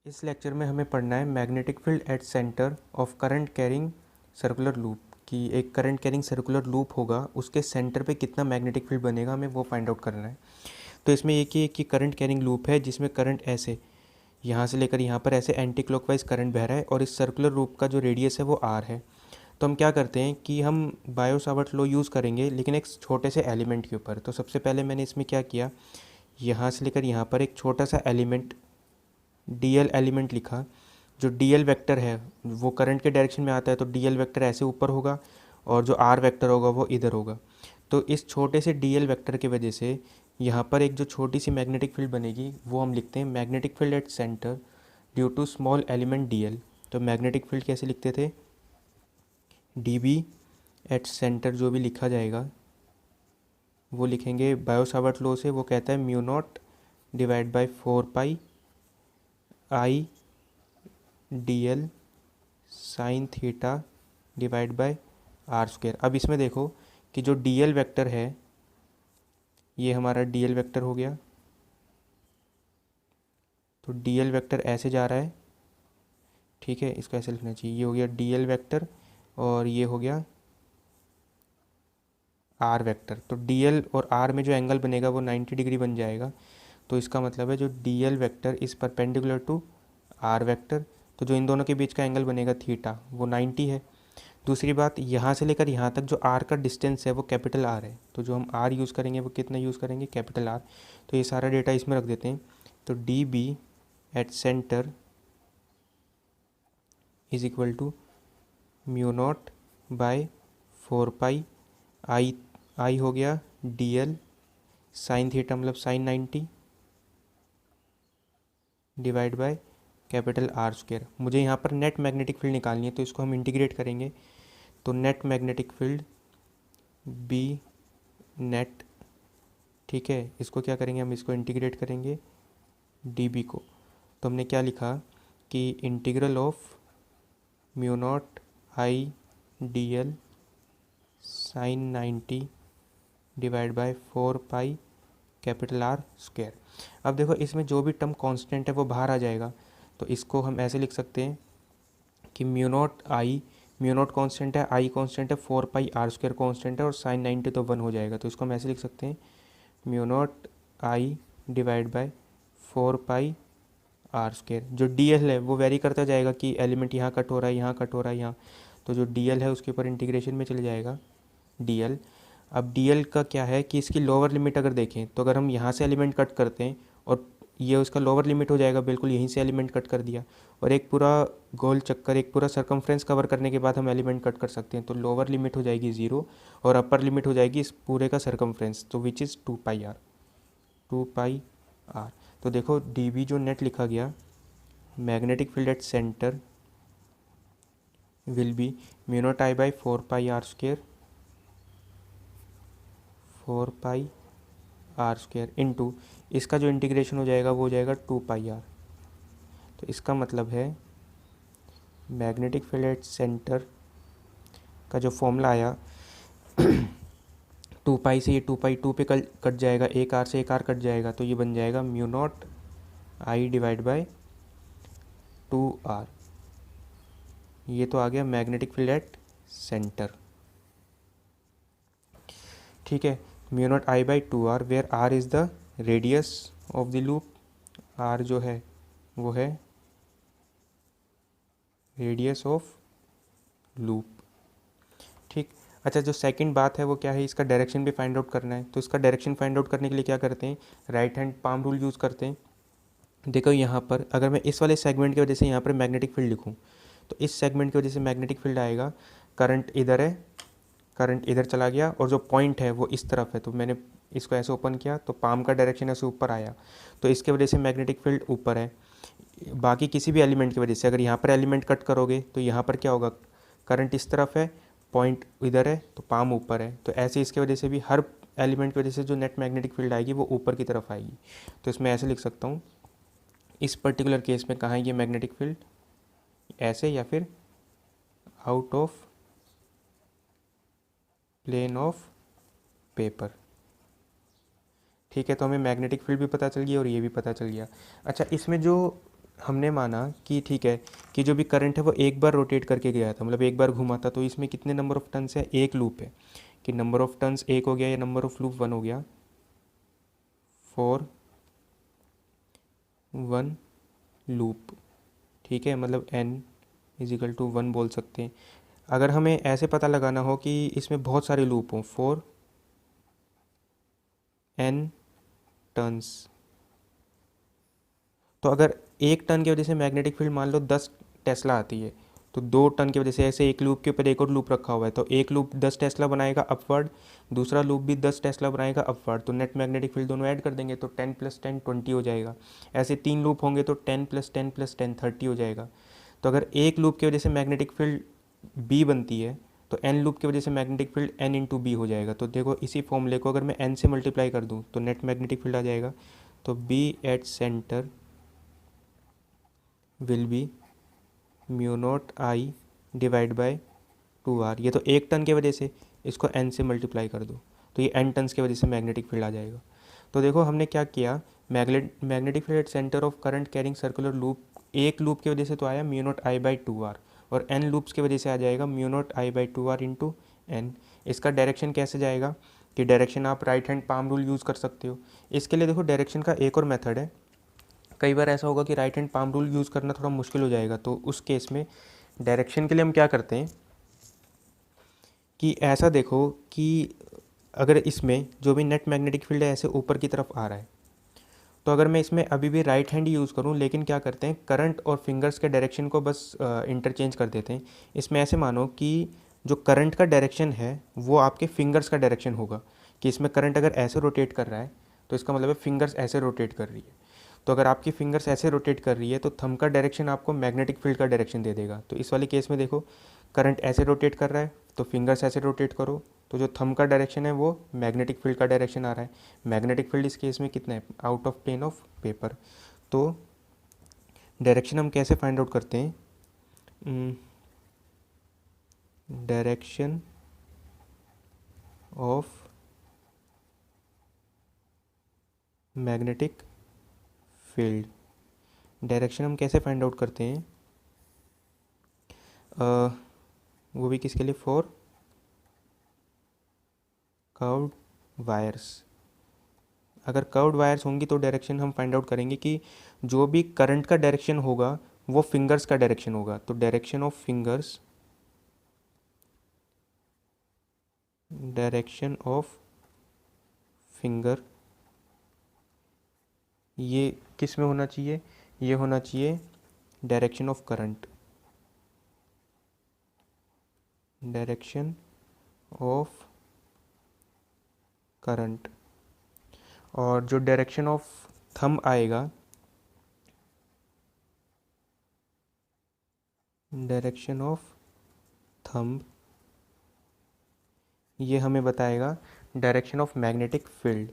इस लेक्चर में हमें पढ़ना है magnetic field at centre of current carrying circular loop कि एक करंट कैरिंग सर्कुलर लूप होगा, उसके सेंटर पे कितना मैग्नेटिक फील्ड बनेगा, हमें वो फाइंड आउट करना है। तो इसमें एक कि करंट कैरिंग लूप है जिसमें करंट ऐसे यहाँ से लेकर यहाँ पर ऐसे एंटी क्लॉकवाइज करंट बह रहा है और इस सर्कुलर लूप का जो रेडियस है वो आर है। तो हम क्या करते हैं कि हम बायो सावर्ट लॉ यूज़ करेंगे लेकिन एक छोटे से एलिमेंट के ऊपर। तो सबसे पहले मैंने इसमें क्या किया, यहाँ से लेकर यहाँ पर एक छोटा सा एलिमेंट डीएल एलिमेंट लिखा। जो डीएल वेक्टर है वो करंट के डायरेक्शन में आता है, तो डीएल वेक्टर ऐसे ऊपर होगा और जो आर वेक्टर होगा वो इधर होगा। तो इस छोटे से डीएल वेक्टर की वजह से यहाँ पर एक जो छोटी सी मैग्नेटिक फील्ड बनेगी वो हम लिखते हैं magnetic field at centre due to small element DL. तो मैग्नेटिक फील्ड कैसे लिखते थे, डीबी एट सेंटर जो भी लिखा जाएगा वो लिखेंगे बायो सावर्ट लॉ से। वो कहता है mu naught divide by 4 pi I D L sine theta divide by R square. अब इसमें देखो कि जो डी एल वैक्टर है ये हमारा डी एल वैक्टर हो गया। तो डी एल वैक्टर ऐसे जा रहा है, ठीक है, इसको ऐसे लिखना चाहिए। ये हो गया डी एल वैक्टर और ये हो गया आर वैक्टर। तो डी एल और आर में जो एंगल बनेगा वो 90 डिग्री बन जाएगा। तो इसका मतलब है जो D L vector is perpendicular to R vector, तो जो इन दोनों के बीच का एंगल बनेगा थीटा वो 90 है। दूसरी बात, यहाँ से लेकर यहाँ तक जो आर का डिस्टेंस है वो कैपिटल आर है, तो जो हम आर यूज़ करेंगे वो कितना यूज़ करेंगे, कैपिटल आर। तो ये सारा डेटा इसमें रख देते हैं। तो D B at centre is equal to mu naught by 4 pi I हो गया डी एल साइन थीटा मतलब sine 90 divide by capital R square. मुझे यहाँ पर नेट मैग्नेटिक फील्ड निकालनी है तो इसको हम इंटीग्रेट करेंगे। तो net magnetic field B net, ठीक है, इसको क्या करेंगे हम, इसको इंटीग्रेट करेंगे डी बी को। तो हमने क्या लिखा कि integral of mu naught I D L sign 90 divide by 4 pi capital R square. अब देखो इसमें जो भी टर्म कांस्टेंट है वो बाहर आ जाएगा, तो इसको हम ऐसे लिख सकते हैं कि म्यू नॉट कांस्टेंट है, आई कांस्टेंट है, 4 पाई आर स्क्वायर कांस्टेंट है और साइन 90 तो 1 हो जाएगा। तो इसको हम ऐसे लिख सकते हैं mu naught I divide by 4 pi R square. जो डी एल है वो वेरी करता जाएगा कि एलिमेंट यहाँ कट हो रहा है, यहाँ कट हो रहा है, यहाँ, तो जो डी एल है उसके ऊपर इंटीग्रेशन में चले जाएगा डी एल। अब डी एल का क्या है कि इसकी लोअर लिमिट अगर देखें तो अगर हम यहाँ से एलिमेंट कट करते हैं और ये उसका लोअर लिमिट हो जाएगा, बिल्कुल यहीं से एलिमेंट कट कर दिया और एक पूरा गोल चक्कर, एक पूरा सर्कमफ्रेंस कवर करने के बाद हम एलिमेंट कट कर सकते हैं। तो लोअर लिमिट हो जाएगी 0 और अपर लिमिट हो जाएगी इस पूरे का सर्कमफ्रेंस, तो विच इज़ 2 पाई आर। तो देखो डी बी जो नेट लिखा गया, magnetic field at centre will be mu naught I by 4 pi R square, 4 pi R square into इसका जो इंटीग्रेशन हो जाएगा वो हो जाएगा 2 पाई आर। तो इसका मतलब है मैग्नेटिक फील्ड एट सेंटर का जो फॉर्मूला आया 2 पाई से ये 2 पाई 2 पे कट जाएगा, एक आर से एक आर कट जाएगा, तो ये बन जाएगा mu naught I divide by 2 R. ये तो आ गया मैग्नेटिक फील्ड एट सेंटर, ठीक है। Mu naught I by 2 R where R is the radius of the loop, R जो है वो है रेडियस ऑफ लूप, ठीक। अच्छा, जो सेकंड बात है वो क्या है, इसका डायरेक्शन भी फाइंड आउट करना है। तो इसका डायरेक्शन फाइंड आउट करने के लिए क्या करते हैं, right hand palm rule use करते हैं। देखो यहाँ पर अगर मैं इस वाले सेगमेंट की वजह से यहाँ पर मैग्नेटिक फील्ड लिखूँ तो इस सेगमेंट की वजह से मैग्नेटिक फील्ड आएगा, करंट इधर है, करंट इधर चला गया और जो पॉइंट है वो इस तरफ है, तो मैंने इसको ऐसे ओपन किया तो पाम का डायरेक्शन ऐसे ऊपर आया, तो इसके वजह से मैग्नेटिक फील्ड ऊपर है। बाकी किसी भी एलिमेंट की वजह से अगर यहाँ पर एलिमेंट कट करोगे तो यहाँ पर क्या होगा, करंट इस तरफ है, पॉइंट इधर है, तो पाम ऊपर है। तो ऐसे इसके वजह से भी हर एलिमेंट की वजह से जो नेट मैग्नेटिक फील्ड आएगी वो ऊपर की तरफ आएगी। तो इसमें ऐसे लिख सकता हूँ, इस पर्टिकुलर केस में कहाँ है ये मैग्नेटिक फील्ड, ऐसे या फिर out of plane of paper, ठीक है। तो हमें मैग्नेटिक फील्ड भी पता चल गया और ये भी पता चल गया। अच्छा, इसमें जो हमने माना कि ठीक है कि जो भी करंट है वो एक बार रोटेट करके गया था, मतलब एक बार घुमा था, तो इसमें कितने नंबर ऑफ टर्न्स है, एक लूप है, कि नंबर ऑफ टर्न्स एक हो गया या नंबर ऑफ लूप वन हो गया, फॉर वन लूप। ठीक है, मतलब n इजिकल टू वन बोल सकते हैं। अगर हमें ऐसे पता लगाना हो कि इसमें बहुत सारे लूप हों, फॉर n टर्न्स, तो अगर एक टर्न की वजह से मैग्नेटिक फील्ड मान लो 10 टेस्ला आती है, तो 2 टर्न की वजह से ऐसे एक लूप के ऊपर एक और लूप रखा हुआ है, तो एक लूप 10 टेस्ला बनाएगा अपवर्ड, दूसरा लूप भी 10 टेस्ला बनाएगा अपवर्ड, तो नेट मैग्नेटिक फील्ड दोनों ऐड कर देंगे तो 10 + 10 20 हो जाएगा। ऐसे 3 लूप होंगे तो 10 + 10 + 10 30 हो जाएगा। तो अगर एक लूप की वजह से मैग्नेटिक फील्ड बी बनती है तो एन लूप की वजह से magnetic field N into B हो जाएगा। तो देखो इसी फॉर्मूले को अगर मैं एन से मल्टीप्लाई कर दूँ तो नेट मैग्नेटिक फील्ड आ जाएगा। तो B at centre will be mu naught I divide by 2r। ये तो एक टन की वजह से, इसको n से मल्टीप्लाई कर दो तो ये n टन्स की वजह से मैग्नेटिक फील्ड आ जाएगा। तो देखो हमने क्या किया, magnetic field at centre of current carrying circular loop, एक लूप की वजह से तो आया mu naught I by 2r, और n लूप्स की वजह से आ जाएगा mu naught I by 2r into N. इसका डायरेक्शन कैसे जाएगा कि डायरेक्शन आप right hand palm rule use कर सकते हो। इसके लिए देखो डायरेक्शन का एक और मेथड है। कई बार ऐसा होगा कि right hand palm rule use करना थोड़ा मुश्किल हो जाएगा, तो उस केस में डायरेक्शन के लिए हम क्या करते हैं कि ऐसा देखो कि अगर इसमें जो भी नेट मैग्नेटिक फील्ड है ऐसे ऊपर की तरफ आ रहा है, तो अगर मैं इसमें अभी भी राइट हैंड यूज़ करूं, लेकिन क्या करते हैं करंट और फिंगर्स के डायरेक्शन को बस इंटरचेंज कर देते हैं। इसमें ऐसे मानो कि जो करंट का डायरेक्शन है वो आपके फिंगर्स का डायरेक्शन होगा, कि इसमें करंट अगर ऐसे रोटेट कर रहा है तो इसका मतलब है फिंगर्स ऐसे रोटेट कर रही है। तो अगर आपकी फिंगर्स ऐसे रोटेट कर रही है तो थंब का डायरेक्शन आपको मैग्नेटिक फील्ड का डायरेक्शन दे देगा। तो इस वाले केस में देखो करंट ऐसे रोटेट कर रहा है तो फिंगर्स ऐसे रोटेट करो, तो जो थंब का डायरेक्शन है वो मैग्नेटिक फील्ड का डायरेक्शन आ रहा है। मैग्नेटिक फील्ड इस केस में कितना है, out of plane of paper. तो डायरेक्शन हम कैसे फाइंड आउट करते हैं, direction of magnetic field, direction हम कैसे फाइंड आउट करते हैं, वो भी किसके लिए, फॉर कर्व्ड वायर्स। अगर कर्व्ड वायर्स होंगी तो डायरेक्शन हम फाइंड आउट करेंगे कि जो भी करंट का डायरेक्शन होगा वो फिंगर्स का डायरेक्शन होगा। तो direction of fingers, direction of finger, ये किस में होना चाहिए, ये होना चाहिए direction of current, direction of current. और जो डायरेक्शन ऑफ थंब आएगा, डायरेक्शन ऑफ थंब, ये हमें बताएगा direction of magnetic field.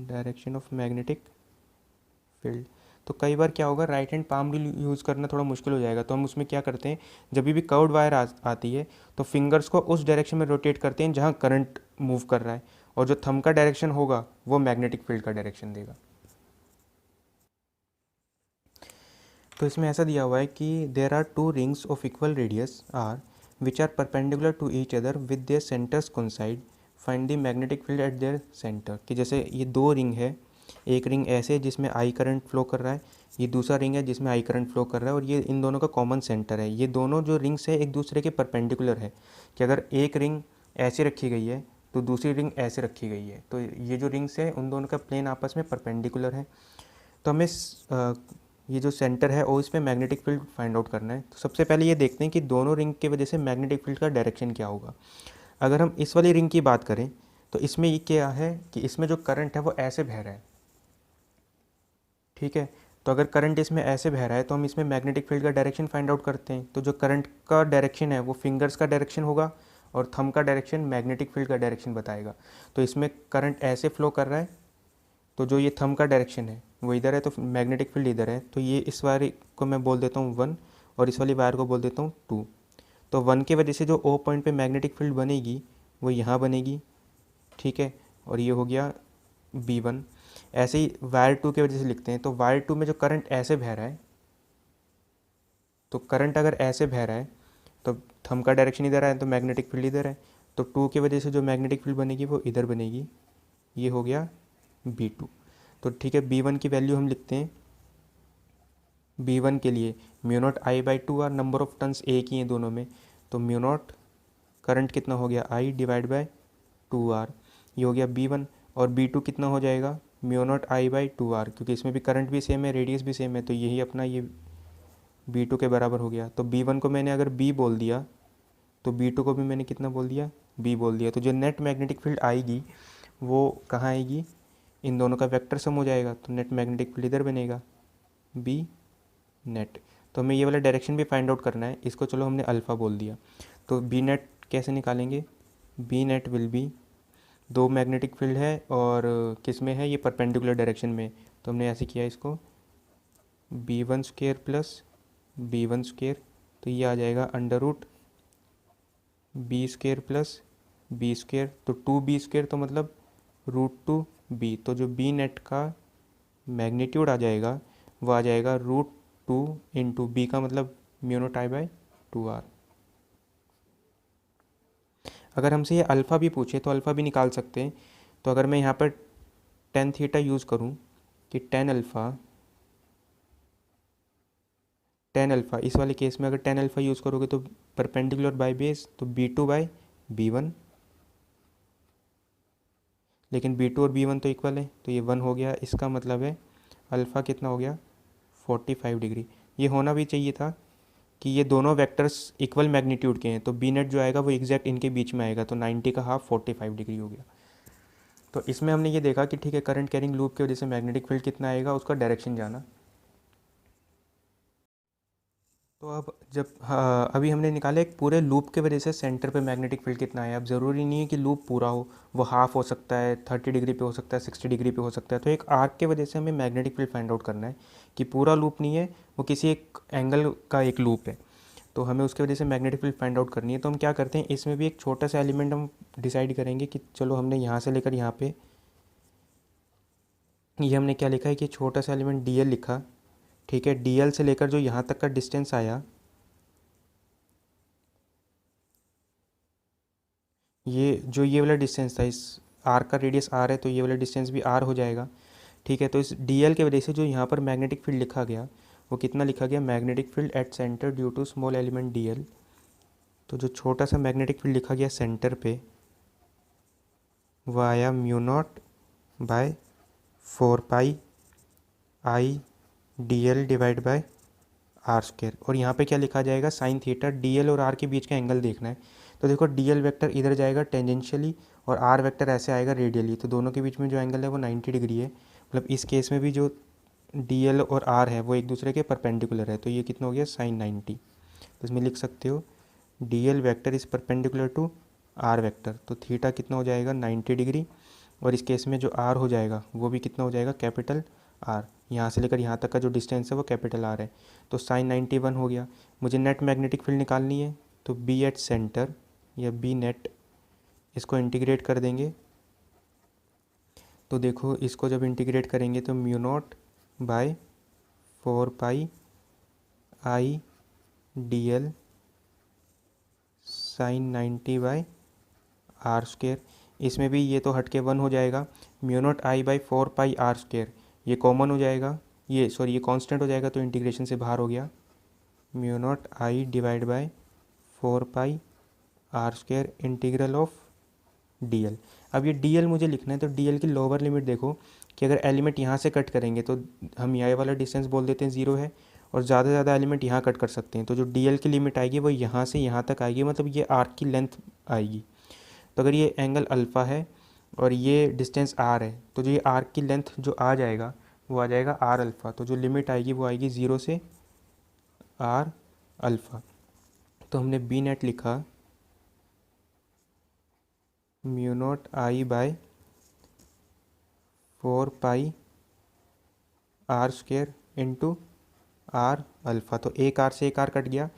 Direction of magnetic field. तो कई बार क्या होगा, right hand palm rule use करना थोड़ा मुश्किल हो जाएगा, तो हम उसमें क्या करते हैं, जब भी कर्व्ड वायर आती है तो फिंगर्स को उस डायरेक्शन में रोटेट करते हैं जहाँ करंट मूव कर रहा है, और जो थंब का डायरेक्शन होगा वो मैग्नेटिक फील्ड का डायरेक्शन देगा। तो इसमें ऐसा दिया हुआ है कि there are two rings of equal radius R which are perpendicular to each other with their centres coincide, find the magnetic field at their centre. कि जैसे ये दो रिंग है, एक रिंग ऐसे जिसमें आई करंट फ्लो कर रहा है, ये दूसरा रिंग है जिसमें आई करंट फ्लो कर रहा है, और ये इन दोनों का कॉमन सेंटर है। ये दोनों जो रिंग्स है एक दूसरे के परपेंडिकुलर है, कि अगर एक रिंग ऐसे रखी गई है तो दूसरी रिंग ऐसे रखी गई है, तो ये जो रिंग्स है उन दोनों का प्लेन आपस में परपेंडिकुलर है। तो हमें ये जो सेंटर है और इस पर मैग्नेटिक फील्ड फाइंड आउट करना है। तो सबसे पहले ये देखते हैं कि दोनों रिंग की वजह से मैग्नेटिक फील्ड का डायरेक्शन क्या होगा। अगर हम इस वाली रिंग की बात करें तो इसमें ये क्या है कि इसमें जो करंट है वो ऐसे बह रहा है, ठीक है। तो अगर करंट इसमें ऐसे बह रहा है तो हम इसमें मैग्नेटिक फील्ड का डायरेक्शन फाइंड आउट करते हैं। तो जो करंट का डायरेक्शन है वो फिंगर्स का डायरेक्शन होगा और थंब का डायरेक्शन मैग्नेटिक फील्ड का डायरेक्शन बताएगा। तो इसमें करंट ऐसे फ्लो कर रहा है, तो जो ये थंब का डायरेक्शन है वो इधर है, तो मैग्नेटिक फील्ड इधर है। तो ये इस वायर को मैं बोल देता हूँ 1 और इस वाली वायर को बोल देता हूँ 2। तो 1 की वजह से जो ओ पॉइंट पे मैग्नेटिक फील्ड बनेगी वो यहाँ बनेगी, ठीक है, और ये हो गया B1। ऐसे ही वायर 2 की वजह से लिखते हैं, तो वायर 2 में जो करंट ऐसे बह रहा है, तो करंट अगर ऐसे बह रहा है तो थंब का डायरेक्शन इधर है तो मैग्नेटिक फील्ड इधर है, तो 2 की वजह से जो मैग्नेटिक फील्ड बनेगी वो इधर बनेगी। ये हो गया B2। तो ठीक है, B1 की वैल्यू हम लिखते हैं। B1 के लिए μ0I/2R, नंबर ऑफ टर्न्स एक ही हैं दोनों में, तो μ0 करंट कितना हो गया I/2R, ये हो गया B1। और B2 कितना हो जाएगा μ0I/2R, क्योंकि इसमें भी करंट भी सेम है, रेडियस भी सेम है, तो यही अपना ये B2 के बराबर हो गया। तो B1 को मैंने अगर B बोल दिया तो B2 को भी मैंने कितना बोल दिया, B बोल दिया। तो जो नेट मैग्नेटिक फील्ड आएगी वो कहाँ आएगी, इन दोनों का वेक्टर सम हो जाएगा, तो नेट मैग्नेटिक फील्ड इधर बनेगा B नेट। तो हमें ये वाला डायरेक्शन भी फाइंड आउट करना है, इसको चलो हमने अल्फ़ा बोल दिया। तो B नेट कैसे निकालेंगे, B नेट विल बी, दो मैग्नेटिक फील्ड है और किस में है, ये परपेंडिकुलर डायरेक्शन में, तो हमने ऐसे किया इसको B1² प्लस B1², तो ये आ जाएगा under root B² plus B², तो 2B² तो मतलब √2B। तो जो B नेट का मैग्नीट्यूड आ जाएगा वो आ जाएगा √2 इंटू B का मतलब μ0I/2R। अगर हमसे ये अल्फ़ा भी पूछे तो अल्फ़ा भी निकाल सकते हैं। तो अगर मैं यहाँ पर tan थीटा यूज़ करूँ कि tan अल्फ़ा इस वाले केस में अगर tan अल्फ़ा यूज़ करोगे तो परपेंडिकुलर बाय बेस, तो B2/B1, लेकिन B2 और B1 तो इक्वल है, तो ये 1 हो गया। इसका मतलब है अल्फ़ा कितना हो गया 45 डिग्री। ये होना भी चाहिए था कि ये दोनों वेक्टर्स इक्वल मैग्नीट्यूड के हैं, तो B नेट जो आएगा वो एग्जैक्ट इनके बीच में आएगा, तो 90 का हाफ 45 डिग्री हो गया। तो इसमें हमने ये देखा कि ठीक है, करंट कैरिंग लूप की वजह से मैग्नेटिक फील्ड कितना आएगा, उसका डायरेक्शन जाना। तो अब जब हाँ, अभी हमने निकाला एक पूरे लूप के वजह से सेंटर पे मैग्नेटिक फील्ड कितना है। अब ज़रूरी नहीं है कि लूप पूरा हो, वो हाफ हो सकता है, 30 डिग्री पे हो सकता है, 60 डिग्री पे हो सकता है। तो एक आर्क के वजह से हमें मैग्नेटिक फील्ड फाइंड आउट करना है कि पूरा लूप नहीं है, वो किसी एक एंगल का एक लूप है, तो हमें उसकी वजह से मैग्नेटिक फील्ड फाइंड आउट करनी है। तो हम क्या करते हैं, इसमें भी एक छोटा सा एलिमेंट हम डिसाइड करेंगे कि चलो हमने यहाँ से लेकर यहाँ पे, ये हमने क्या लिखा है कि छोटा सा एलिमेंट DL लिखा, ठीक है। DL से लेकर जो यहाँ तक का डिस्टेंस आया, ये वाला डिस्टेंस था, इस आर का रेडियस R है, तो ये वाला डिस्टेंस भी R हो जाएगा, ठीक है। तो इस DL के वजह से जो यहाँ पर मैग्नेटिक फील्ड लिखा गया वो कितना लिखा गया, magnetic field at centre due to small element DL। तो जो छोटा सा मैग्नेटिक फील्ड लिखा गया सेंटर पे वो आया μ0/4πI/DL डिवाइड बाय R²। और यहाँ पे क्या लिखा जाएगा, साइन थीटा। DL और R के बीच का एंगल देखना है, तो देखो DL वेक्टर इधर जाएगा टेंजेंशियली और R वेक्टर ऐसे आएगा रेडियली, तो दोनों के बीच में जो एंगल है वो 90 डिग्री है। मतलब इस केस में भी जो DL और R है वो एक दूसरे के परपेंडिकुलर है, तो ये कितना हो गया sin 90। तो इसमें लिख सकते हो DL vector is perpendicular to R vector, तो थीटा कितना हो जाएगा 90 डिग्री। और इस केस में जो R हो जाएगा वो भी कितना हो जाएगा, कैपिटल R। यहाँ से लेकर यहाँ तक का जो डिस्टेंस है वो कैपिटल R है, तो sin 91 हो गया। मुझे नेट मैग्नेटिक फील्ड निकालनी है, तो B एट सेंटर या B नेट, इसको इंटीग्रेट कर देंगे। तो देखो इसको जब इंटीग्रेट करेंगे तो μ0/4πI/DL sin 90/R²। इसमें भी ये तो हट के 1 हो जाएगा, μ0I/4πR², ये कॉमन हो जाएगा, ये सॉरी ये कांस्टेंट हो जाएगा, तो इंटीग्रेशन से बाहर हो गया, μ0I divide by 4πR² integral of DL। अब ये DL मुझे लिखना है, तो DL की लोअर लिमिट देखो कि अगर एलिमेंट यहाँ से कट करेंगे तो हम ये वाला डिस्टेंस बोल देते हैं 0 है, और ज़्यादा से ज़्यादा एलिमेंट यहाँ कट कर सकते हैं, तो जो DL की लिमिट आएगी वो यहाँ से यहाँ तक आएगी, मतलब ये आर्क की लेंथ आएगी। तो अगर ये एंगल अल्फ़ा है और ये डिस्टेंस R है, तो जो ये आर्क की लेंथ जो आ जाएगा वो आ जाएगा R अल्फ़ा। तो जो लिमिट आएगी वो आएगी 0 से R अल्फ़ा। तो हमने B नेट लिखा μ0I/4πR² इंटू R अल्फ़ा। तो एक R से एक R कट गया।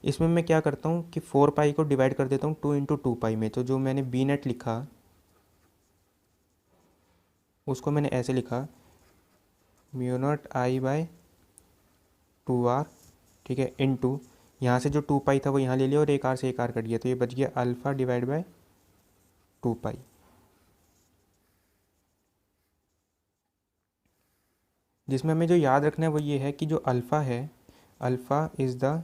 इसमें मैं क्या करता हूँ कि 4π को डिवाइड कर देता हूँ 2 × 2π में, तो जो मैंने B नेट लिखा उसको मैंने ऐसे लिखा mu naught I by 2r, ठीक है, इनटू यहाँ से जो 2 पाई था वो यहाँ ले लिया और एक आर से एक आर कट गया, तो ये बच गया अल्फ़ा डिवाइड बाय 2 पाई। जिसमें हमें जो याद रखना है वो ये है कि जो अल्फ़ा है, alpha is the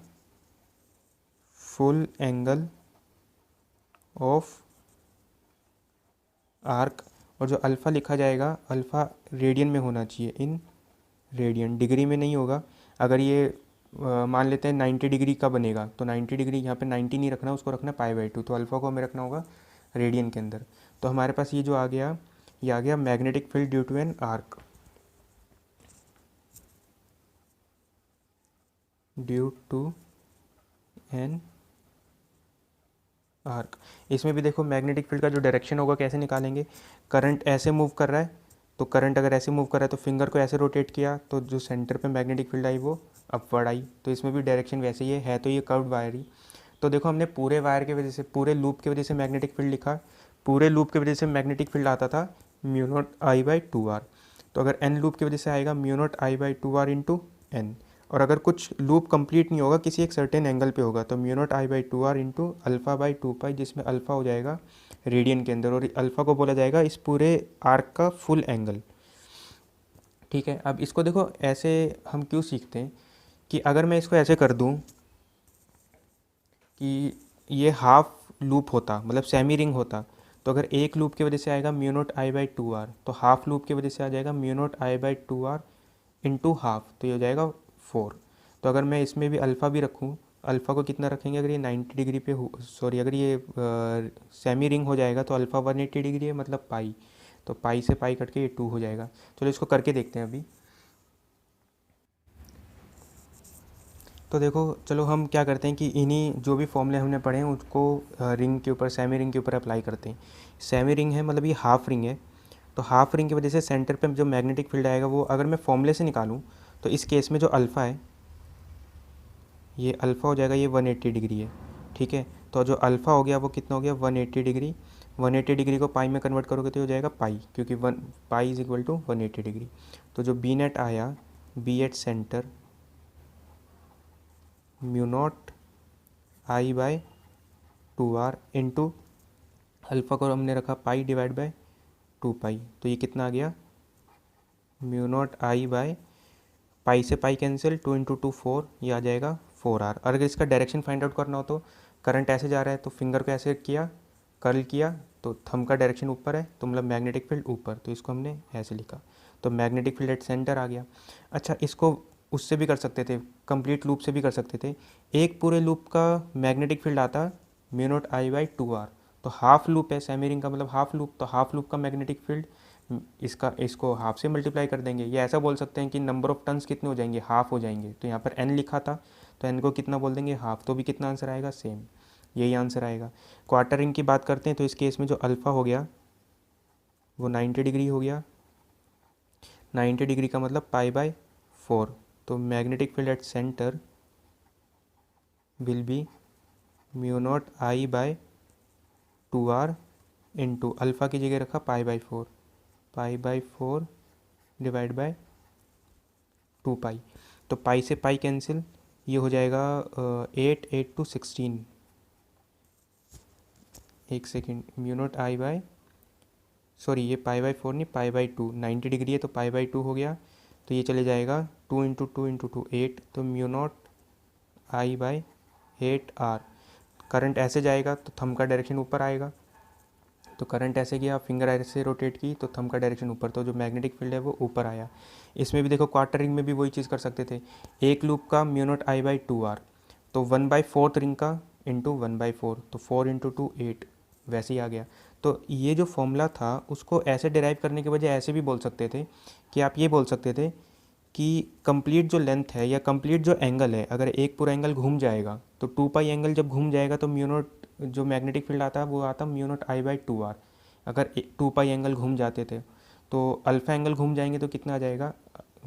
full angle of arc, और जो अल्फ़ा लिखा जाएगा अल्फ़ा रेडियन में होना चाहिए, इन रेडियन, डिग्री में नहीं होगा। अगर ये मान लेते हैं 90 डिग्री का बनेगा तो 90 डिग्री यहाँ पे 90 नहीं रखना, उसको रखना पाई/2, तो अल्फ़ा को हमें रखना होगा रेडियन के अंदर। तो हमारे पास ये जो आ गया, ये आ गया magnetic field due to an arc, due to an arc. इसमें भी देखो मैग्नेटिक फील्ड का जो डायरेक्शन होगा कैसे निकालेंगे, करंट ऐसे मूव कर रहा है, तो करंट अगर ऐसे मूव कर रहा है तो फिंगर को ऐसे रोटेट किया तो जो सेंटर पे मैग्नेटिक फील्ड आई वो अपवर्ड आई, तो इसमें भी डायरेक्शन वैसे ही है तो ये कर्व्ड वायर ही। तो देखो हमने पूरे वायर की वजह से, पूरे लूप की वजह से मैग्नेटिक फील्ड लिखा, पूरे लूप की वजह से मैग्नेटिक फील्ड आता था mu naught I by 2r, तो अगर एन लूप की वजह से आएगा mu naught I by 2r into N, और अगर कुछ लूप कंप्लीट नहीं होगा, किसी एक सर्टेन एंगल पे होगा, तो mu naught I by 2r into alpha by 2 पाई, जिसमें अल्फ़ा हो जाएगा रेडियन के अंदर और अल्फ़ा को बोला जाएगा इस पूरे आर्क का फुल एंगल। ठीक है, अब इसको देखो ऐसे हम क्यों सीखते हैं कि अगर मैं इसको ऐसे कर दूं कि ये हाफ लूप होता, मतलब सेमी रिंग होता, तो अगर एक लूप की वजह से आएगा mu naught I by 2r, तो हाफ लूप की वजह से आ जाएगा mu naught I by 2r into half, तो ये हो जाएगा 4। तो अगर मैं इसमें भी अल्फ़ा भी रखूँ, अल्फ़ा को कितना रखेंगे, अगर ये 90 डिग्री पे हो, सॉरी अगर ये सेमी रिंग हो जाएगा तो अल्फ़ा 180 डिग्री है, मतलब पाई, तो पाई से पाई कट के ये 2 हो जाएगा। चलो इसको करके देखते हैं अभी। तो देखो चलो हम क्या करते हैं कि इन्हीं जो भी फॉर्मूले हमने पढ़े हैं उसको रिंग के ऊपर, सेमी रिंग के ऊपर अप्लाई करते हैं। सेमी रिंग है मतलब ये हाफ रिंग है, तो हाफ रिंग की वजह से सेंटर पे जो मैग्नेटिक फील्ड आएगा वो अगर मैं फॉर्मूले से निकालूँ तो इस केस में जो अल्फ़ा है, ये अल्फ़ा हो जाएगा, ये 180 डिग्री है, ठीक है। तो जो अल्फ़ा हो गया वो कितना हो गया 180 डिग्री, 180 डिग्री को पाई में कन्वर्ट करोगे तो हो जाएगा पाई, क्योंकि pi is equal to 180 degree. तो जो बी नेट आया, B at centre mu naught I by 2r into alpha को हमने रखा पाई डिवाइड बाय 2 पाई, तो ये कितना आ गया म्यू नॉट आई बाय, पाई से पाई कैंसिल, 2 इंटू 2 4, ये आ जाएगा 4r। और अगर इसका डायरेक्शन फाइंड आउट करना हो तो करंट ऐसे जा रहा है तो फिंगर को ऐसे किया, कर्ल किया, तो थंब का डायरेक्शन ऊपर है तो मतलब मैग्नेटिक फील्ड ऊपर, तो इसको हमने ऐसे लिखा, तो मैग्नेटिक फील्ड एट सेंटर आ गया। अच्छा, इसको उससे भी कर सकते थे, कंप्लीट लूप से भी कर सकते थे। एक पूरे लूप का मैग्नेटिक फील्ड आता mu naught I by 2r, तो हाफ लूप है, सेमी रिंग का मतलब हाफ लूप, तो हाफ लूप का मैग्नेटिक फील्ड इसका, इसको हाफ से मल्टीप्लाई कर देंगे, या ऐसा बोल सकते हैं कि नंबर ऑफ टर्न्स कितने हो जाएंगे, हाफ हो जाएंगे। तो यहाँ पर n लिखा था तो n को कितना बोल देंगे, हाफ, तो भी कितना आंसर आएगा, सेम, यही आंसर आएगा। क्वार्टर रिंग की बात करते हैं तो इस केस में जो अल्फ़ा हो गया वो 90 डिग्री हो गया, 90 डिग्री का मतलब पाई बाय 4, तो magnetic field at centre will be mu naught I by 2r into alpha की जगह रखा pi by 4, pi by 4 divide by 2 pi, तो पाई से पाई कैंसिल, ये हो जाएगा 8 8 टू 16, एक second, mu naught I bye, sorry ये पाई बाय 4 नहीं, पाई बाय 2, 90 डिग्री है तो पाई बाय 2 हो गया, तो ये चले जाएगा 2 इंटू 2 इंटू 2 8, तो mu naught I bye 8r। Current ऐसे जाएगा तो थंब का डायरेक्शन ऊपर आएगा, तो करंट ऐसे गया, फिंगर ऐसे रोटेट की तो थंब का डायरेक्शन ऊपर, तो जो मैग्नेटिक फील्ड है वो ऊपर आया। इसमें भी देखो क्वार्टर रिंग में भी वही चीज़ कर सकते थे, एक लूप का mu naught I by 2r, तो 1/4 रिंग का इंटू 1/4, तो 4 इंटू 2 8, वैसे ही आ गया। तो ये जो फॉर्मूला था उसको ऐसे डिराइव करने के बजाय ऐसे भी बोल सकते थे कि आप ये बोल सकते थे कि कंप्लीट जो लेंथ है या कंप्लीट जो एंगल है, अगर एक पूरा एंगल घूम जाएगा तो 2 पाई एंगल जब घूम जाएगा तो म्यू नॉट जो मैग्नेटिक फील्ड आता है वो आता mu naught I by 2r। अगर 2 पाई एंगल घूम जाते थे तो अल्फ़ा एंगल घूम जाएंगे तो कितना आ जाएगा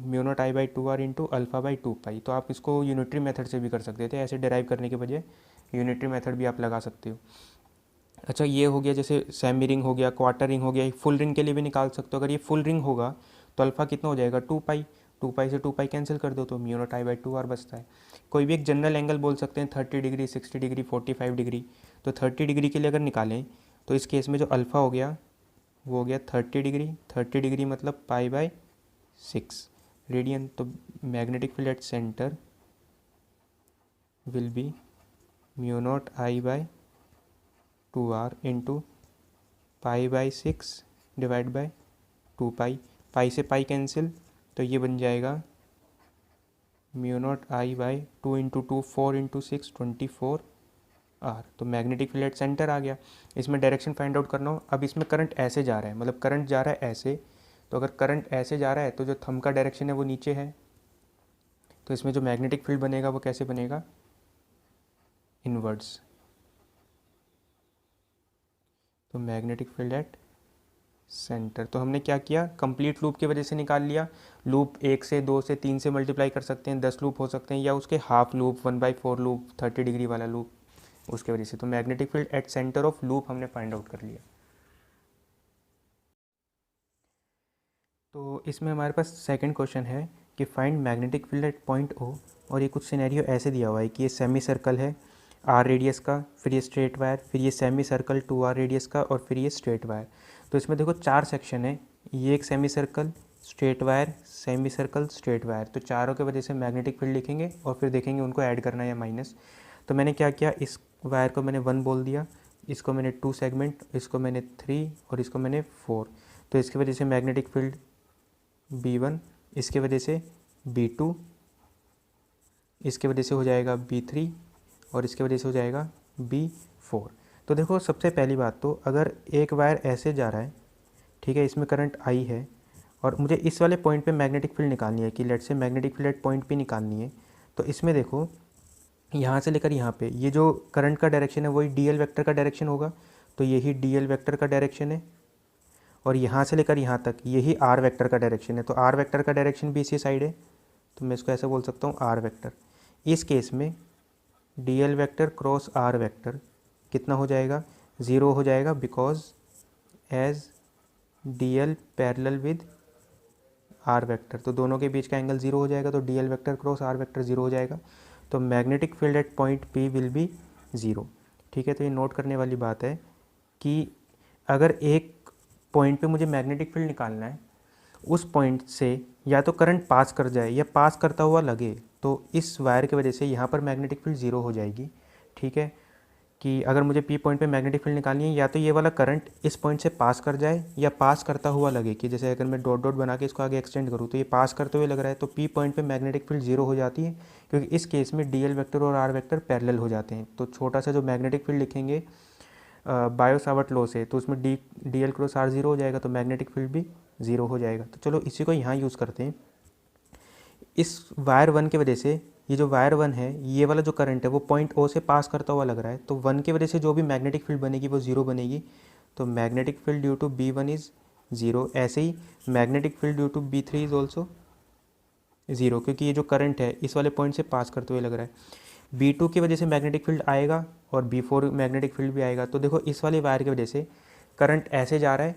mu naught I by 2r into alpha by 2 pi. तो आप इसको यूनिटरी मेथड से भी कर सकते थे, ऐसे डिराइव करने के बजाय यूनिटरी मेथड भी आप लगा सकते हो। अच्छा ये हो गया जैसे सेमी रिंग हो गया, क्वार्टर रिंग हो गया, फुल रिंग के लिए भी निकाल सकते हो। अगर ये फुल रिंग होगा तो अल्फ़ा कितना हो जाएगा 2 पाई, 2 पाई से 2 पाई कैंसिल कर दो तो mu naught I by 2 R बचता है। कोई भी एक जनरल एंगल बोल सकते हैं 30 डिग्री, 60 डिग्री, 45 डिग्री। तो 30 डिग्री के लिए अगर निकालें तो इस केस में जो अल्फ़ा हो गया वो हो गया 30 डिग्री, 30 डिग्री मतलब पाई बाई 6 रेडियन। तो magnetic field at centre will be mu naught I by 2 r into pi by 6 divide by 2 पाई, पाई से पाई कैंसिल तो ये बन जाएगा mu naught I by 2 into 2 4 into 6 24 r। तो मैग्नेटिक फील्ड एट सेंटर आ गया। इसमें direction find out करना हो, अब इसमें करंट ऐसे जा रहा है, मतलब करंट जा रहा है ऐसे, तो अगर करंट ऐसे जा रहा है तो जो थंब का डायरेक्शन है वो नीचे है, तो इसमें जो मैग्नेटिक फील्ड बनेगा वो कैसे बनेगा, इनवर्ड्स। तो मैग्नेटिक फील्ड एट सेंटर, तो हमने क्या किया, कंप्लीट लूप की वजह से निकाल लिया। लूप 1 से 2 से 3 से मल्टीप्लाई कर सकते हैं, 10 लूप हो सकते हैं, या उसके हाफ लूप 1/4 लूप 30 डिग्री वाला लूप, उसके वजह से। तो magnetic field at centre of loop हमने फाइंड आउट कर लिया। तो इसमें हमारे पास सेकंड क्वेश्चन है कि find magnetic field at point O, और ये कुछ सिनेरियो ऐसे दिया हुआ है कि ये सेमी सर्कल है r रेडियस का, फिर ये स्ट्रेट वायर, फिर ये सेमी सर्कल 2r रेडियस का, और फिर ये स्ट्रेट वायर। तो इसमें देखो 4 सेक्शन है, ये एक semi circle, straight wire, semi circle, straight wire. तो चारों के वजह से मैग्नेटिक फील्ड लिखेंगे और फिर देखेंगे उनको ऐड करना है या माइनस। तो मैंने क्या किया, इस वायर को मैंने 1 बोल दिया, इसको मैंने 2 सेगमेंट, इसको मैंने 3 और इसको मैंने 4। तो इसकी वजह से मैग्नेटिक फील्ड B1, इसके वजह से B2, इसके वजह से हो जाएगा B3 और इसके वजह से हो जाएगा B4। तो देखो सबसे पहली बात तो अगर एक वायर ऐसे जा रहा है, ठीक है, इसमें करंट आई है और मुझे इस वाले पॉइंट पे मैग्नेटिक फील्ड निकालनी है कि लेट से मैग्नेटिक फील्ड एट पॉइंट पे निकालनी है। तो इसमें देखो यहाँ से लेकर यहाँ पे ये जो करंट का डायरेक्शन है वही DL वेक्टर का डायरेक्शन होगा, तो यही DL वेक्टर का डायरेक्शन है, और यहाँ से लेकर यहाँ तक यही R वेक्टर का डायरेक्शन है। तो R वेक्टर का डायरेक्शन भी इसी साइड है, तो मैं इसको ऐसे बोल सकता हूँ R वेक्टर। इस केस में DL vector cross R vector कितना हो जाएगा, 0 हो जाएगा, because as DL parallel with R vector, तो दोनों के बीच का एंगल 0 हो जाएगा, तो DL vector cross R vector 0 हो जाएगा। तो magnetic field at point P will be 0। ठीक है, तो ये नोट करने वाली बात है कि अगर एक पॉइंट पे मुझे मैग्नेटिक फील्ड निकालना है, उस पॉइंट से या तो करंट पास कर जाए या पास करता हुआ लगे, तो इस वायर की वजह से यहाँ पर मैग्नेटिक फील्ड 0 हो जाएगी। ठीक है, कि अगर मुझे P पॉइंट पे मैग्नेटिक फील्ड निकालनी है, या तो ये वाला करंट इस पॉइंट से पास कर जाए या पास करता हुआ लगे, कि जैसे अगर मैं डॉट डॉट बना के इसको आगे एक्सटेंड करूँ तो ये पास करते हुए लग रहा है, तो P पॉइंट पे मैग्नेटिक फील्ड 0 हो जाती है, क्योंकि इस केस में DL वेक्टर और R वेक्टर पैरेलल हो जाते हैं। तो छोटा सा जो मैग्नेटिक फील्ड लिखेंगे बायो सावर्ट लॉ से, तो उसमें DL क्रॉस R 0 हो जाएगा, तो मैग्नेटिक फील्ड भी 0 हो जाएगा। तो चलो इसी को यहाँ यूज़ करते हैं। इस वायर 1 की वजह से ये जो वायर 1 है, ये वाला जो करंट है वो पॉइंट O से पास करता हुआ लग रहा है, तो 1 की वजह से जो भी मैग्नेटिक फील्ड बनेगी वो 0 बनेगी। तो magnetic field due to B1 is 0। ऐसे ही magnetic field due to B3 is also 0, क्योंकि ये जो करंट है इस वाले पॉइंट से पास करते हुए लग रहा है। B2 की वजह से मैग्नेटिक फील्ड आएगा और B4 मैग्नेटिक फील्ड भी आएगा। तो देखो इस वाले वायर की वजह से करंट ऐसे जा रहा है,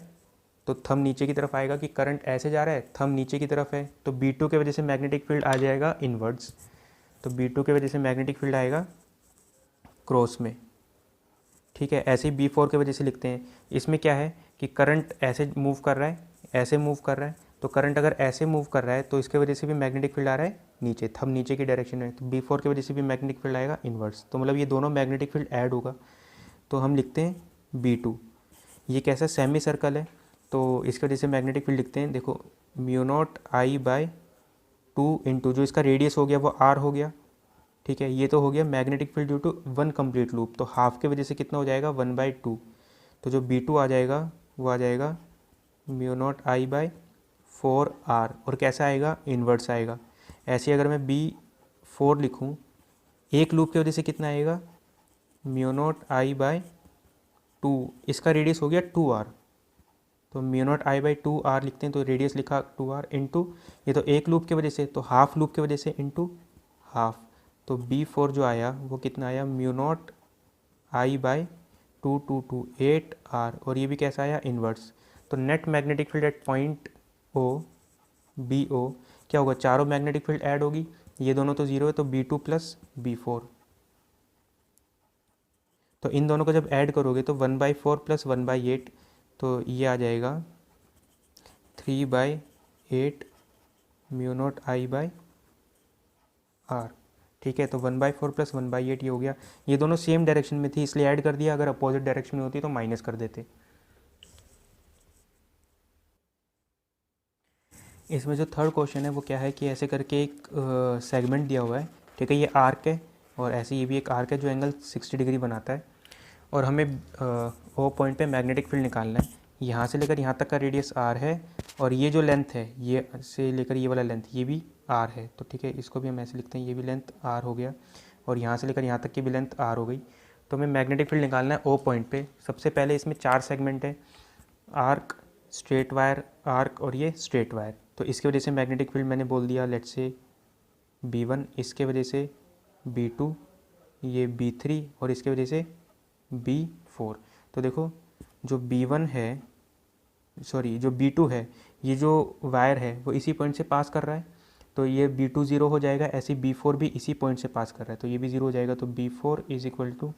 तो थंब नीचे की तरफ आएगा, कि करंट ऐसे जा रहा है, थंब नीचे की तरफ है, तो B2 की वजह से मैग्नेटिक फील्ड आ जाएगा इनवर्ड्स। तो B2 की वजह से मैग्नेटिक फील्ड आएगा क्रॉस में। ठीक है, ऐसे ही B4 की वजह से लिखते हैं। इसमें क्या है कि करंट ऐसे मूव कर रहा है, ऐसे मूव कर रहा है, तो करंट अगर ऐसे मूव कर रहा है तो इसके वजह से भी मैग्नेटिक फील्ड आ रहा है नीचे, थंब नीचे की डायरेक्शन में, तो B4 की वजह से भी मैग्नेटिक फील्ड आएगा इनवर्स। तो मतलब ये दोनों मैग्नेटिक फील्ड ऐड होगा, तो हम लिखते हैं B2। ये कैसा सेमी सर्कल है, तो इसकी वजह से मैग्नेटिक फील्ड लिखते हैं, देखो mu naught I by 2 into जो इसका रेडियस हो गया वो R हो गया। ठीक है, ये तो हो गया magnetic field due to 1 complete loop, तो हाफ की वजह से कितना हो जाएगा 1/2। तो जो B2 आ जाएगा वो आ जाएगा mu naught I by 4R, और कैसा आएगा, इन्वर्स आएगा। ऐसे अगर मैं B4 लिखूँ, एक लूप की वजह से कितना आएगा, म्यू नॉट आई बाई 2, इसका रेडियस हो गया 2R, तो mu naught I by 2R लिखते हैं, तो रेडियस लिखा 2R इंटू, ये तो एक लूप की वजह से, तो हाफ लूप की वजह से इंटू हाफ। तो B4 जो आया वो कितना आया, mu naught I by 8 R, और ये भी कैसा आया, इन्वर्स। तो net magnetic field at point O B O क्या होगा, चारों मैग्नेटिक फील्ड ऐड होगी, ये दोनों तो जीरो है, तो B2 प्लस B4। तो इन दोनों को जब ऐड करोगे तो 1/4 प्लस 1/8, तो ये आ जाएगा 3/8 mu naught I by R. ठीक है, तो 1/4 प्लस 1/8 ये हो गया। ये दोनों सेम डायरेक्शन में थी इसलिए ऐड कर दिया, अगर अपोजिट डायरेक्शन में होती तो माइनस कर देते। इसमें जो थर्ड क्वेश्चन है वो क्या है कि ऐसे करके एक सेगमेंट दिया हुआ है, ठीक है, ये आर्क है और ऐसे ये भी एक आर्क है जो एंगल 60 डिग्री बनाता है, और हमें ओ पॉइंट पे मैग्नेटिक फील्ड निकालना है। यहाँ से लेकर यहाँ तक का रेडियस आर है, और ये जो लेंथ है ये से लेकर ये वाला लेंथ ये भी आर है, तो ठीक है, इसको भी हम ऐसे लिखते हैं, ये भी लेंथ आर हो गया, और यहाँ से लेकर यहाँ तक की भी लेंथ आर हो गई। तो हमें मैग्नेटिक फील्ड निकालना है ओ पॉइंट पे। सबसे पहले इसमें 4 सेगमेंट है, आर्क, स्ट्रेट वायर, आर्क और ये स्ट्रेट वायर। तो इसकी वजह से मैग्नेटिक फील्ड मैंने बोल दिया लेट्स से B1, इसके वजह से B2, ये B3 और इसके वजह से B4। तो देखो जो B1 है, सॉरी जो B2 है, ये जो वायर है वो इसी पॉइंट से पास कर रहा है, तो ये B2 ज़ीरो हो जाएगा, ऐसे B4 भी इसी पॉइंट से पास कर रहा है, तो ये भी ज़ीरो हो जाएगा, तो B4 is equal to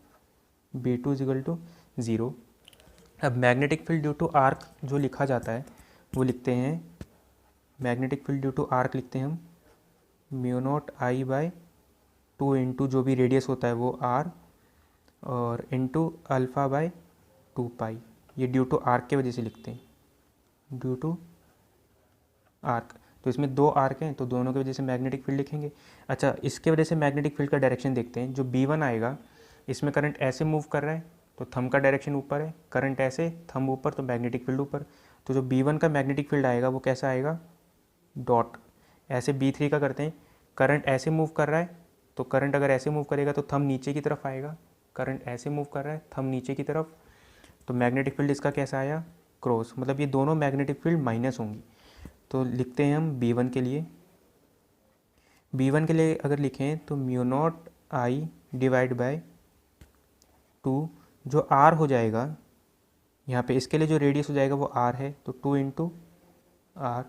B2 is equal to zero. अब magnetic field due to arc जो लिखा जाता है वो लिखते हैं, magnetic field due to arc लिखते हैं हम mu naught I by 2 into जो भी रेडियस होता है वो आर, और इंटू अल्फ़ा बाय 2 पाई। ये ड्यू टू आर्क के वजह से लिखते हैं, ड्यू टू आर्क। तो इसमें 2 आर्क हैं तो दोनों की वजह से मैग्नेटिक फील्ड लिखेंगे। अच्छा, इसके वजह से मैग्नेटिक फील्ड का डायरेक्शन देखते हैं। जो B1 आएगा, इसमें करंट ऐसे मूव कर रहा है तो थंब का डायरेक्शन ऊपर है, करंट ऐसे थंब ऊपर तो मैग्नेटिक फील्ड ऊपर। तो जो B1 का मैग्नेटिक फील्ड आएगा वो कैसा आएगा, डॉट। ऐसे B3 का करते हैं, करंट ऐसे मूव कर रहा है तो करंट अगर ऐसे मूव करेगा तो थंब नीचे की तरफ आएगा, करंट ऐसे मूव कर रहा है थंब नीचे की तरफ, तो मैग्नेटिक फील्ड इसका कैसा आया, क्रॉस। मतलब ये दोनों मैग्नेटिक फील्ड माइनस होंगी। तो लिखते हैं हम B1 के लिए, B1 के लिए अगर लिखें तो mu naught I divide by 2, जो R हो जाएगा यहाँ पे, इसके लिए जो रेडियस हो जाएगा वो R है, तो 2 इंटू आर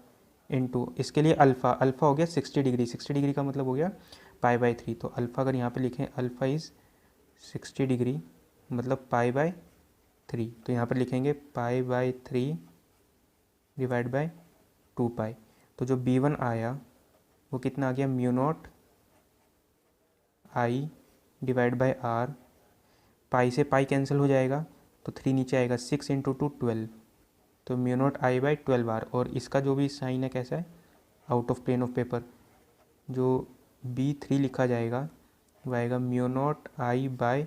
इंटू इसके लिए अल्फ़ा, अल्फ़ा हो गया 60 डिग्री, 60 डिग्री का मतलब हो गया π/3। तो अल्फ़ा अगर यहाँ पे लिखें, अल्फ़ा इज़ 60 डिग्री मतलब π/3, तो यहाँ पर लिखेंगे π/3 डिवाइड बाय 2 पाई। तो जो B1 आया वो कितना आ गया, mu naught I divide by R, pi से पाई कैंसिल हो जाएगा तो 3 नीचे आएगा, 6 इंटू 2 12, तो mu naught I by 12 R. और इसका जो भी साइन है कैसा है, out of plane of paper. जो B3 लिखा जाएगा वो आएगा म्यू नॉट आई बाई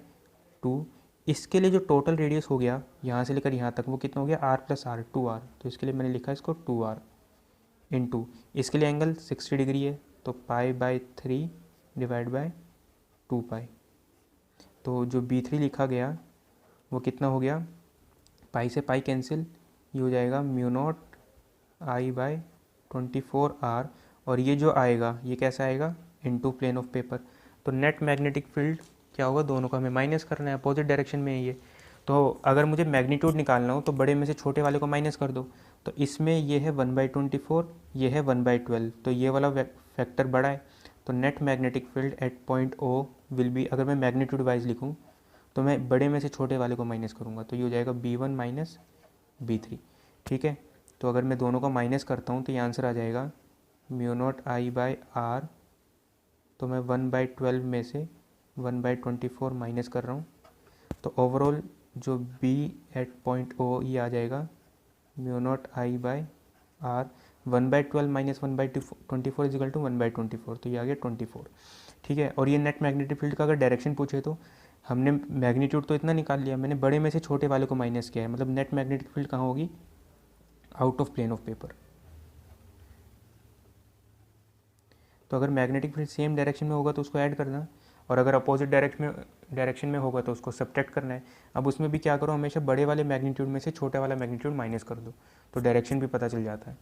2। इसके लिए जो टोटल रेडियस हो गया यहाँ से लेकर यहाँ तक वो कितना हो गया, R प्लस आर, 2R। तो इसके लिए मैंने लिखा है इसको 2R इंटू, इसके लिए एंगल 60 डिग्री है तो π/3 डिवाइड बाय 2 पाई। तो जो B3 लिखा गया वो कितना हो गया, पाई से पाई कैंसिल, ये हो जाएगा mu naught I bye 24R, और ये जो आएगा ये कैसा आएगा, इनटू प्लेन ऑफ पेपर। तो नेट मैग्नेटिक फील्ड क्या होगा, दोनों का हमें माइनस करना है, अपोजिट डायरेक्शन में है ये। तो अगर मुझे मैग्नीट्यूड निकालना हो तो बड़े में से छोटे वाले को माइनस कर दो, तो इसमें ये है 1/24, ये है 1/12, तो ये वाला फैक्टर बड़ा है। तो net magnetic field at point O will be, अगर मैं मैग्नीट्यूड वाइज लिखूँ तो मैं बड़े में से छोटे वाले को माइनस करूँगा, तो ये हो जाएगा B1 माइनस B3। ठीक है, तो अगर मैं दोनों का माइनस करता हूँ तो ये आंसर आ जाएगा mu naught I by R, तो मैं 1/12 में से 1/24 माइनस कर रहा हूँ, तो ओवरऑल जो B एट पॉइंट ओ ये आ जाएगा mu naught I by R, 1/12 minus 1/24 is equal to 1/24, तो ये आ गया 24। ठीक है, और ये नेट मैग्नेटिक फील्ड का अगर डायरेक्शन पूछे तो हमने मैग्नीट्यूड तो इतना निकाल लिया, मैंने बड़े में से छोटे वाले को माइनस किया है, मतलब नेट मैग्नेटिक फील्ड कहाँ होगी, out of plane of paper. तो अगर मैग्नेटिक फील्ड सेम डायरेक्शन में होगा तो उसको ऐड करना, और अगर अपोजिट डायरेक्शन में होगा तो उसको सब्ट्रैक्ट करना है। अब उसमें भी क्या करो, हमेशा बड़े वाले मैग्नीट्यूड में से छोटे वाला मैग्नीट्यूड माइनस कर दो, तो डायरेक्शन भी पता चल जाता है।